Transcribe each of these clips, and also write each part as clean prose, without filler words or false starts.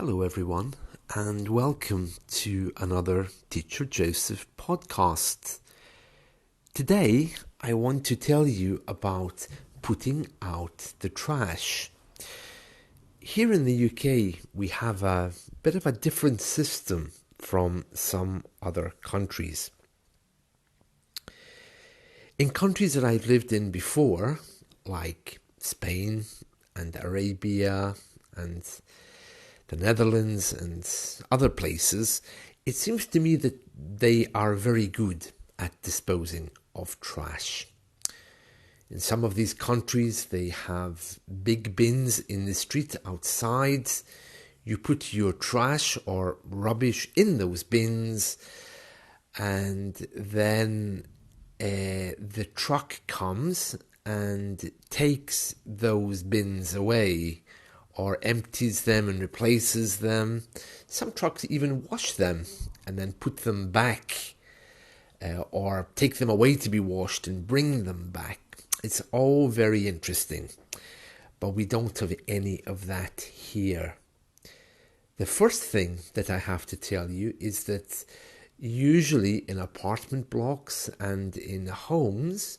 Hello, everyone, and welcome to another Teacher Joseph podcast. Today, I want to tell you about putting out the trash. Here in the UK, we have a bit of a different system from some other countries. In countries that I've lived in before, like Spain and Arabia and the Netherlands and other places, it seems to me that they are very good at disposing of trash. In some of these countries, they have big bins in the street outside. You put your trash or rubbish in those bins, and then the truck comes and takes those bins away, or empties them and replaces them. Some trucks even wash them and then put them back, or take them away to be washed and bring them back. It's all very interesting, but we don't have any of that here. The first thing that I have to tell you is that usually in apartment blocks and in homes,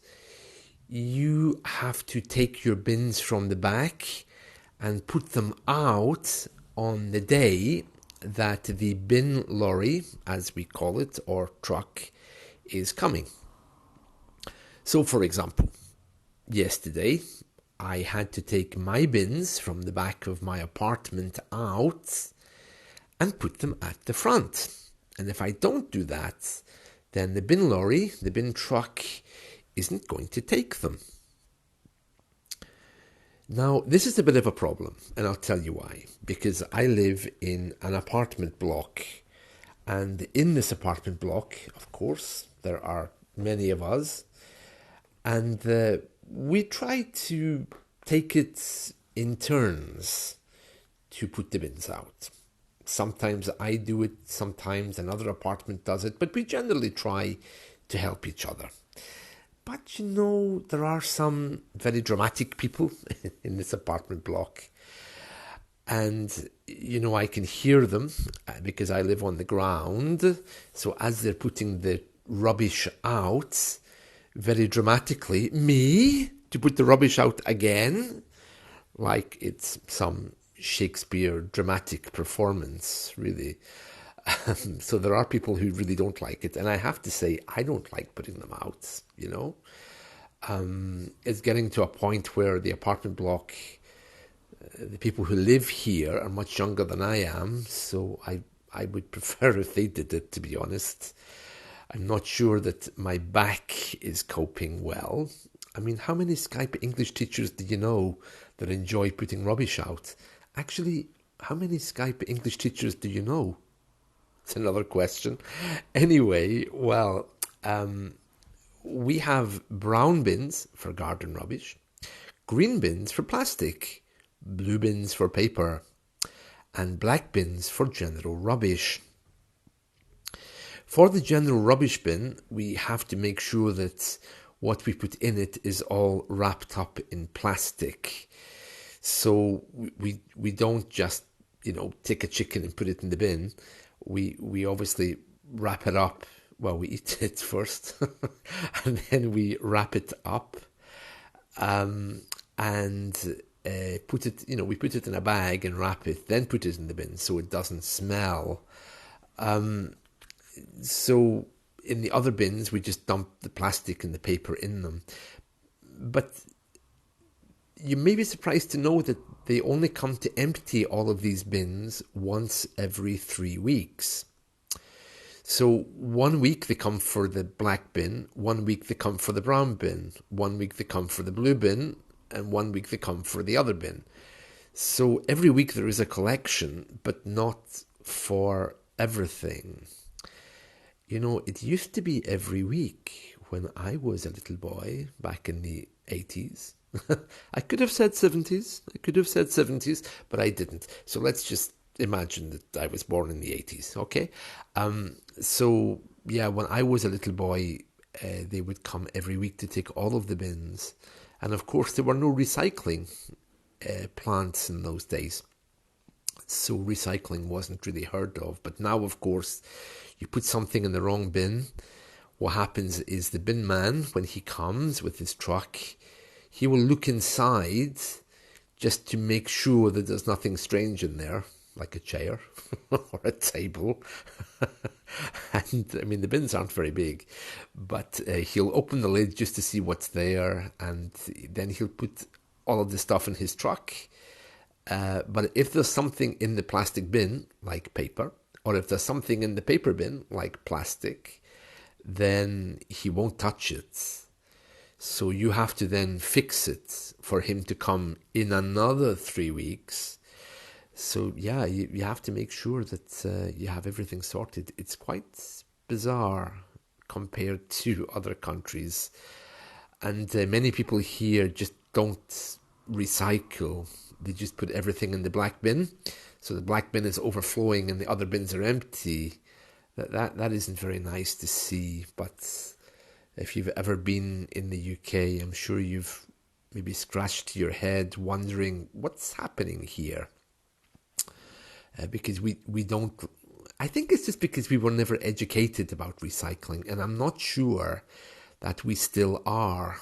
you have to take your bins from the back and put them out on the day that the bin lorry, as we call it, or truck, is coming. So, for example, yesterday I had to take my bins from the back of my apartment out and put them at the front. And if I don't do that, then the bin lorry, the bin truck, isn't going to take them. Now, this is a bit of a problem, and I'll tell you why. Because I live in an apartment block, and in this apartment block, of course, there are many of us, and we try to take it in turns to put the bins out. Sometimes I do it, sometimes another apartment does it, but we generally try to help each other. But you know, there are some very dramatic people in this apartment block. And, you know, I can hear them because I live on the ground. So as they're putting the rubbish out, very dramatically, me to put the rubbish out again, like it's some Shakespeare dramatic performance, really. So there are people who really don't like it, and I have to say I don't like putting them out, you know. It's getting to a point where the apartment block, the people who live here are much younger than I am, so I would prefer if they did it, to be honest. I'm not sure that my back is coping well. I mean, how many Skype English teachers do you know that enjoy putting rubbish out? Actually, how many Skype English teachers do you know? It's another question. Anyway, well, we have brown bins for garden rubbish, green bins for plastic, blue bins for paper, and black bins for general rubbish. For the general rubbish bin, we have to make sure that what we put in it is all wrapped up in plastic. So we don't just, you know, take a chicken and put it in the bin. We obviously wrap it up. Well, we eat it first, and then we wrap it up, and put it. You know, we put it in a bag and wrap it, then put it in the bin so it doesn't smell. So in the other bins, we just dump the plastic and the paper in them. But you may be surprised to know that they only come to empty all of these bins once every 3 weeks. So 1 week they come for the black bin, 1 week they come for the brown bin, 1 week they come for the blue bin, and 1 week they come for the other bin. So every week there is a collection, but not for everything. You know, it used to be every week when I was a little boy back in the 80s. I could have said 70s, but I didn't. So let's just imagine that I was born in the 80s, okay? So, yeah, when I was a little boy, they would come every week to take all of the bins. And of course, there were no recycling plants in those days. So recycling wasn't really heard of. But now, of course, you put something in the wrong bin. What happens is the bin man, when he comes with his truck, he will look inside just to make sure that there's nothing strange in there, like a chair or a table. And I mean, the bins aren't very big, but he'll open the lid just to see what's there, and then he'll put all of the stuff in his truck. But if there's something in the plastic bin, like paper, or if there's something in the paper bin, like plastic, then he won't touch it. So you have to then fix it for him to come in another 3 weeks. So yeah, you have to make sure that you have everything sorted. It's quite bizarre compared to other countries. And many people here just don't recycle. They just put everything in the black bin. So the black bin is overflowing and the other bins are empty. That isn't very nice to see. But if you've ever been in the UK, I'm sure you've maybe scratched your head wondering what's happening here. Because we don't, I think it's just because we were never educated about recycling, and I'm not sure that we still are,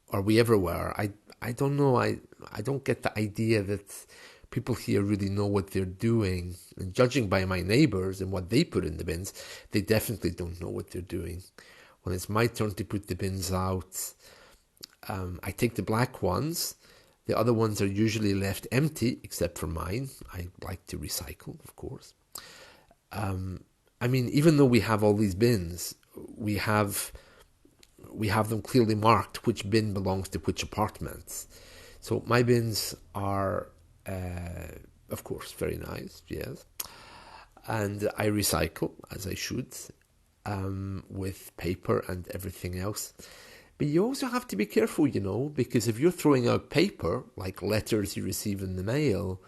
or we ever were. I don't know, I don't get the idea that people here really know what they're doing. And judging by my neighbours and what they put in the bins, they definitely don't know what they're doing. When it's my turn to put the bins out, I take the black ones. The other ones are usually left empty, except for mine. I like to recycle, of course. I mean, even though we have all these bins, we have them clearly marked which bin belongs to which apartment. So my bins are, of course, very nice, yes. And I recycle, as I should, with paper and everything else. But you also have to be careful, because if you're throwing out paper, like letters you receive in the mail,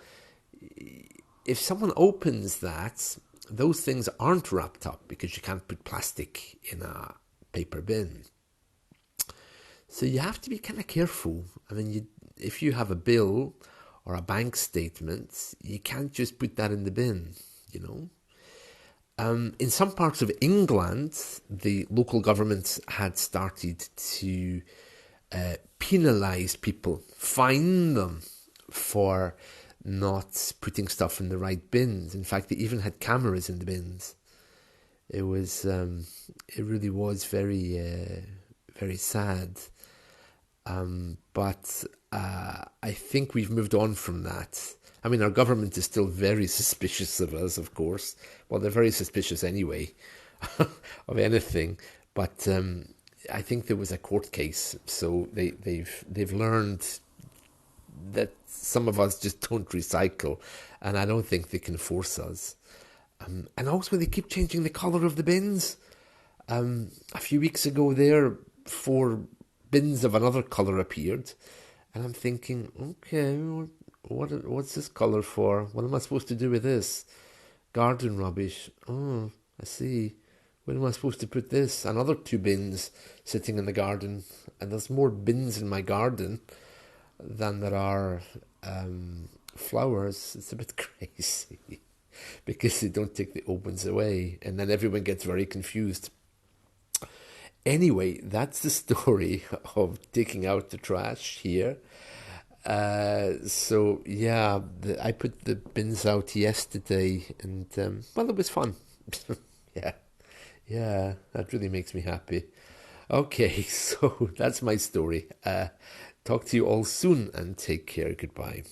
if someone opens that, those things aren't wrapped up because you can't put plastic in a paper bin. So you have to be kind of careful. I mean, if you have a bill or a bank statement, you can't just put that in the bin, In some parts of England, the local government had started to penalise people, fine them for not putting stuff in the right bins. In fact, they even had cameras in the bins. It really was very, very sad. But I think we've moved on from that. I mean, our government is still very suspicious of us, of course. Well, they're very suspicious anyway of anything. But I think there was a court case, so they've learned that some of us just don't recycle, and I don't think they can force us. And also, they keep changing the colour of the bins. A few weeks ago, 4 bins of another colour appeared, and I'm thinking, okay, what's this colour for? What am I supposed to do with this? Garden rubbish. Oh, I see. Where am I supposed to put this? Another 2 bins sitting in the garden, and there's more bins in my garden than there are flowers. It's a bit crazy because they don't take the old ones away, and then everyone gets very confused. Anyway, that's the story of taking out the trash here. So yeah, I put the bins out yesterday, and well, it was fun. Yeah, that really makes me happy. Okay, so that's my story. Talk to you all soon, and take care. Goodbye.